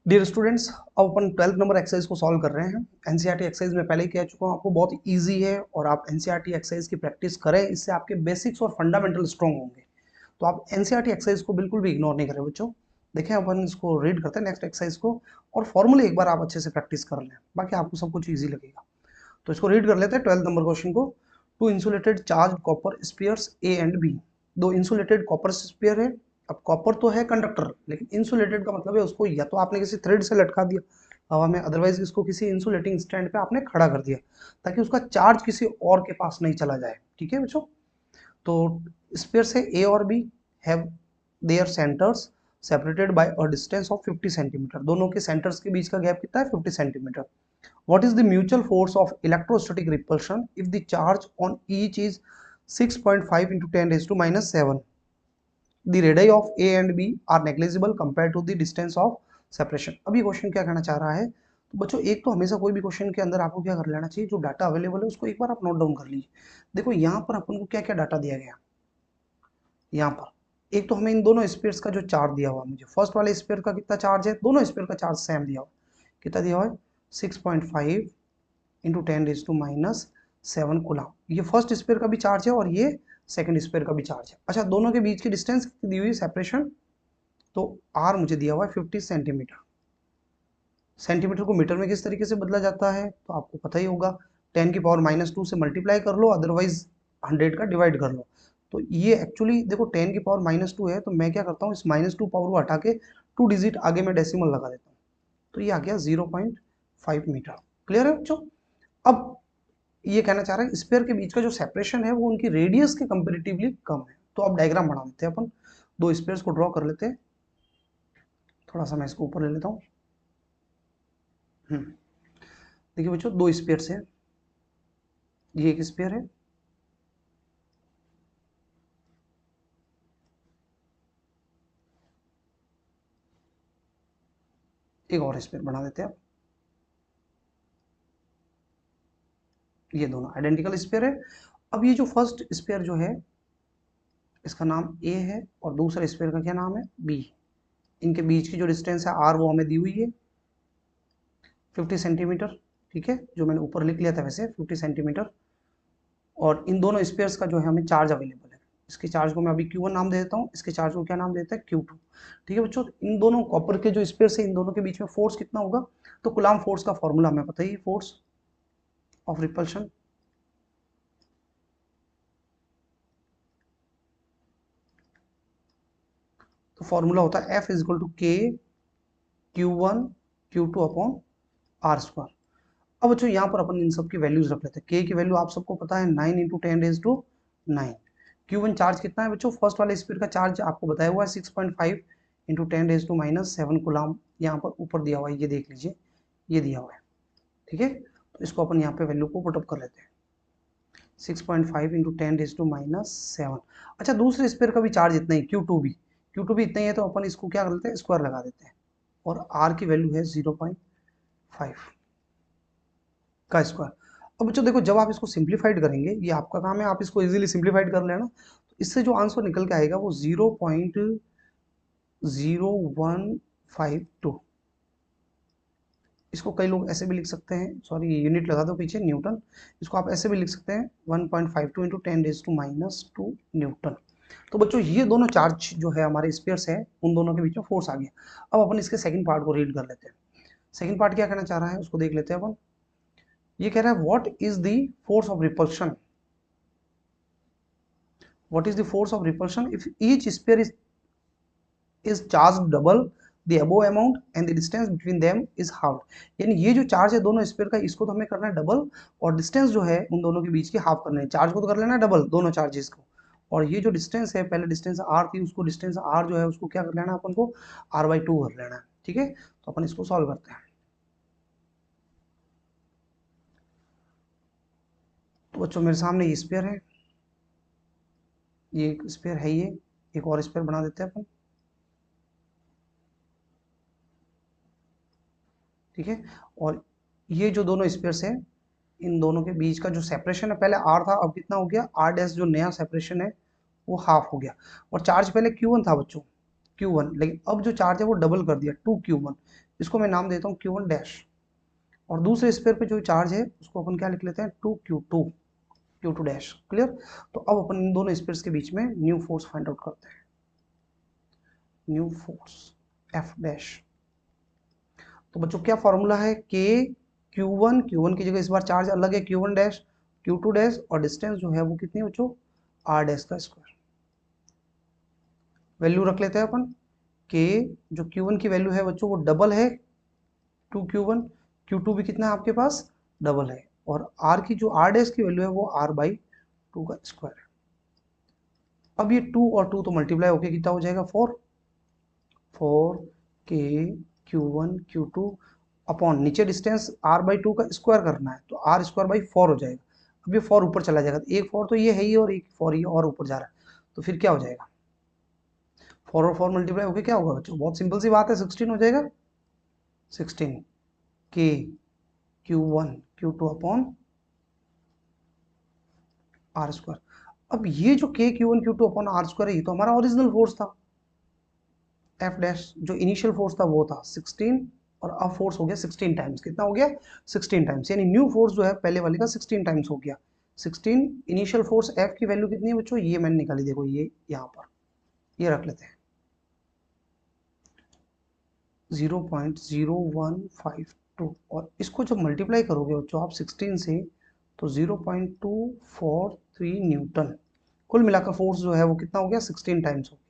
Dear students, अब अपन 12th number exercise को solve कर रहे हैं। एनसीईआरटी एक्सरसाइज में पहले ही कह चुका हूँ आपको, बहुत इजी है और आप एनसीईआरटी एक्सरसाइज की प्रैक्टिस करें, इससे आपके बेसिक्स और फंडामेंटल स्ट्रॉन्ग होंगे। तो आप एनसीईआरटी एक्सरसाइज को बिल्कुल भी इग्नोर नहीं करें बच्चों। देखें, अपन इसको रीड करते हैं नेक्स्ट एक्सरसाइज को, और फॉर्मूले एक बार आप अच्छे से प्रैक्टिस कर लें, बाकी आपको सब कुछ ईजी लगेगा। तो इसको रीड कर लेते हैं 12th नंबर क्वेश्चन को। Two insulated charge copper spheres A and B. दो इंसुलेटेड कॉपर स्पीयर है। अब कॉपर तो है कंडक्टर, लेकिन इंसुलेटेड का मतलब है उसको या तो आपने किसी थ्रेड से लटका दिया हवा में, अदरवाइज इसको किसी इंसुलेटिंग स्टैंड पे आपने खड़ा कर दिया, ताकि उसका चार्ज किसी और के पास नहीं चला जाए। ठीक है बच्चों। तो स्पीयर से ए और B have their centres separated by a distance of 50 centimetre. दोनों के सेंटर्स के बीच का गैप कितना है? 50 centimetre. What is the mutual force of electrostatic repulsion if the charge on each is 6.5 into 10 raised to minus 7? The radii of A and B are negligible compared to the distance of separation. अब ये question क्या कहना चाह रहा है? तो बच्चों, एक तो हमेशा कोई भी क्वेश्चन के अंदर आपको क्या कर लेना चाहिए, जो डाटा अवेलेबल है उसको एक बार आप नोट डाउन कर लीजिए। देखो यहाँ पर अपन को क्या क्या डाटा दिया गया। यहाँ पर एक तो हमें इन दोनों स्पेयर्स का जो चार्ज दिया हुआ, मुझे फर्स्ट वाले स्पेयर का कितना चार्ज है, दोनों स्पेयर का चार्ज सेम दिया हुआ। कितना दिया हुआ है? 6.5 इंटू 10⁻⁷ कूलम। ये फर्स्ट स्पेयर का भी चार्ज है और ये सेकंड स्पेयर का भी चार्ज है। अच्छा, दोनों के बीच की डिस्टेंस दी हुई सेपरेशन, तो आर मुझे दिया हुआ है 50 सेंटीमीटर। सेंटीमीटर को मीटर में किस तरीके से बदला जाता है तो आपको पता ही होगा, 10⁻⁻2 से मल्टीप्लाई कर लो, अदरवाइज 100 का डिवाइड कर लो। तो ये एक्चुअली देखो 10⁻⁻2 है, तो मैं क्या करता हूँ, इस -2 पावर को हटा के 2 डिजिट आगे मैं डेसिमल लगा देता हूँ, तो ये आ गया 0.5 मीटर। क्लियर है बच्चों? अब ये कहना चाह रहा है स्पेयर के बीच का जो सेपरेशन है वो उनकी रेडियस के कंपेरेटिवली कम है। तो अब डायग्राम बना लेते हैं अपन, दो स्पेयर्स को ड्रॉ कर लेते हैं। थोड़ा सा मैं इसको ऊपर ले लेता हूँ। देखिए बच्चों, दो स्पेयर्स हैं, ये एक स्पेयर है, एक और स्पेयर बना देते हैं। ये दोनों आइडेंटिकल स्पेयर है। अब ये जो फर्स्ट स्पेयर जो है इसका नाम ए है, और दूसरे स्पेयर का क्या नाम है? बी। इनके बीच की जो डिस्टेंस है आर, वो हमें दी हुई है 50 सेंटीमीटर। ठीक है, जो मैंने ऊपर लिख लिया था वैसे 50 सेंटीमीटर। और इन दोनों स्पेयर्स का जो है हमें चार्ज अवेलेबल है। इसके चार्ज को मैं अभी Q1 नाम दे देता हूँ, इसके चार्ज को क्या नाम देता है? Q2। ठीक है बच्चों, इन दोनों कॉपर के जो स्पेयर्स है इन दोनों के बीच में फोर्स कितना होगा? तो कूलम्ब फोर्स का फॉर्मूला हमें पता ही, फोर्स ऑफ रिपल्शन। तो फॉर्मूला होता है F is equal to K Q1 Q2 upon R square. अब बच्चों यहाँ पर अपन इन सब की वैल्यूज रख लेते हैं। K की वैल्यू आप सबको पता है 9 इंटू 10⁻⁹। Q1 चार्ज कितना है बच्चों? फर्स्ट वाले स्पीड का चार्ज आपको बताया हुआ है 6.5 इंटू 10⁻⁷ कूलम्ब। यहाँ पर ऊपर दिया हुआ है, ये देख लीजिए, ये दिया हुआ है। ठीक है, तो इसको अपन यहाँ पे वैल्यू को पुटअप कर लेते हैं, 6.5 इंटू 10⁻⁷। अच्छा, दूसरे स्पेयर का भी चार्ज इतना ही, Q2 भी इतना ही है, तो अपन इसको क्या कर लेते हैं, स्क्वायर लगा देते हैं, और R की वैल्यू है 0.5 का स्क्वायर। अब बच्चों देखो, जब आप इसको सिंप्लीफाइड करेंगे, ये आपका काम है, आप इसको इजीली सिंप्लीफाइड कर लेना, तो इससे जो आंसर निकल के आएगा वो 0.0152। इसको कई लोग ऐसे भी लिख सकते हैं, सॉरी यूनिट लगा दो पीछे, न्यूटन। इसको आप ऐसे भी लिख सकते हैं 1.52 इंटू 10⁻⁻2 न्यूटन। तो बच्चों, ये दोनों चार्ज जो है हमारे स्पेयर्स है, उन दोनों के बीच में फोर्स आ गया। अब अपन इसके सेकंड पार्ट को रीड कर लेते हैं। सेकंड पार्ट क्या कहना चाह रहा है उसको देख लेते हैं अपन। ये कह रहा है what is the force of repulsion, what is the force of repulsion if each sphere is charged double the above amount and the distance between them is halved। यानी ये जो चार्ज है दोनों स्पेयर का, इसको तो हमें करना है डबल, और डिस्टेंस जो है उन दोनों के बीच की हाफ करना है। चार्ज को तो कर लेना है डबल, दोनों चार्जेस को, और ये जो डिस्टेंस है, पहले डिस्टेंस आर थी, उसको डिस्टेंस आर जो है उसको क्या कर लेना है अपन को? R/2 कर लेना है। ठीक है, तो अपन इसको सॉल्व करते हैं। तो बच्चों, मेरे सामने ये स्पेयर है, ये एक स्पेयर है, ये एक और स्पेयर बना देते हैं अपन। ठीक है, और ये जो दोनों स्पेयर्स हैं, इन दोनों के बीच का जो सेपरेशन है, पहले आर था, अब कितना हो गया? आर डैश, जो नया सेपरेशन है वो हाफ हो गया। और चार्ज पहले Q1 था बच्चों, Q1, लेकिन अब जो चार्ज है वो डबल कर दिया, 2Q1। इसको मैं नाम देता हूँ Q1 डैश, और दूसरे स्पेयर पे जो चार्ज है उसको अपन क्या लिख लेते हैं 2Q2, Q2 डैश। क्लियर। तो अब अपन इन दोनों स्पेयर्स के बीच में न्यू फोर्स फाइंड आउट करते हैं। न्यू फोर्स F डैश, तो बच्चों क्या फॉर्मूला है, K Q1 की जगह इस बार चार्ज अलग है Q1 डैश, Q2 डैश, और डिस्टेंस जो है वो कितनी बच्चों R डैश का स्क्वायर। वैल्यू रख लेते हैं अपन, K जो Q1 की वैल्यू है बच्चों वो डबल है 2Q1, Q2 भी कितना है आपके पास डबल है, और R की जो R डैश की वैल्यू है वो R/2 का स्क्वायर है। अब ये 2 और 2 तो मल्टीप्लाई होके कितना हो जाएगा 4K Q1 Q2 अपॉन नीचे डिस्टेंस R/2 का स्क्वायर करना है तो R²/4 हो जाएगा। अब ये 4 ऊपर चला जाएगा, एक 4 तो ये है ही और एक 4 ये और ऊपर जा रहा है, तो फिर क्या हो जाएगा 4 और 4 मल्टीप्लाई होके क्या होगा बच्चों, बहुत सिंपल सी बात है 16 हो जाएगा। 16K Q1 Q2 upon R²। अब ये जो K Q1 Q2 upon R² है ये तो हमारा ओरिजिनल फोर्स था, F डैश जो इनिशियल फोर्स था वो था 16, और अब फोर्स हो गया 16 टाइम्स, कितना हो गया 16 टाइम्स, यानी न्यू फोर्स जो है पहले वाले का 16 टाइम्स हो गया। 16 इनिशियल फोर्स F की वैल्यू कितनी है बच्चों, ये मैंने निकाली, देखो ये यहाँ पर ये रख लेते हैं 0.0152, और इसको जब मल्टीप्लाई करोगे बच्चों आप 16 से तो 0.243 न्यूटन, कुल मिलाकर फोर्स जो है वो कितना हो गया 16 टाइम्स हो गया।